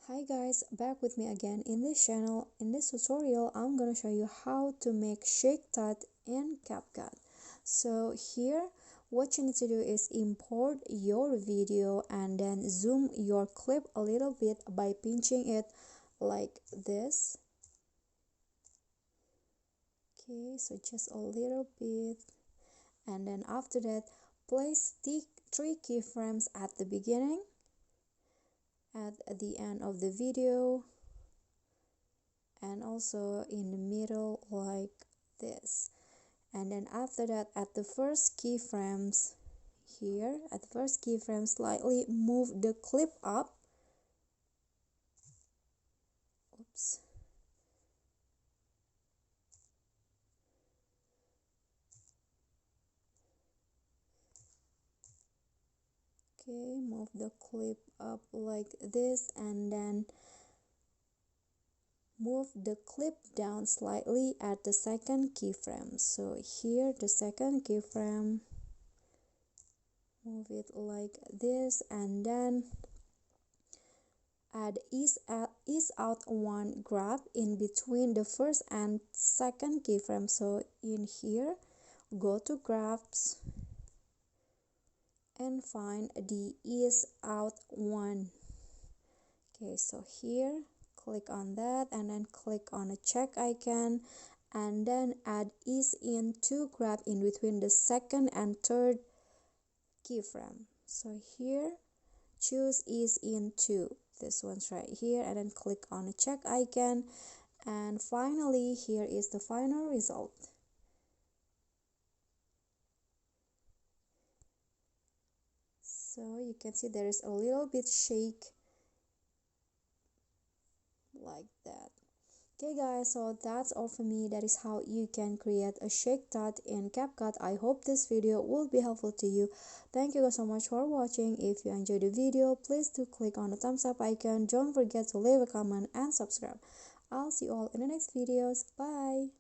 Hi guys, back with me again in this channel. In this tutorial, I'm gonna show you how to make shake tut in CapCut. So here, what you need to do is import your video and then zoom your clip a little bit by pinching it like this. Okay, so just a little bit. And then after that, place the 3 keyframes at the beginning, at the end of the video, and also in the middle like this. And then after that, at the first keyframes here, at the first keyframe, slightly move the clip up. Oops. Okay, move the clip up like this, and then move the clip down slightly at the second keyframe. So here, the second keyframe, move it like this, and then add ease out one grab in between the first and second keyframe. So in here, go to grabs and find the ease out one. Okay, so here click on that and then click on a check icon, and then add ease in two grab in between the second and third keyframe. So here choose ease in two, this one's right here, and then click on a check icon, and finally here is the final result. So you can see there is a little bit shake like that. Okay guys, so that's all for me. That is how you can create a shake tut in CapCut. I hope this video will be helpful to you. Thank you guys so much for watching. If you enjoyed the video, please do click on the thumbs up icon. Don't forget to leave a comment and subscribe. I'll see you all in the next videos. Bye.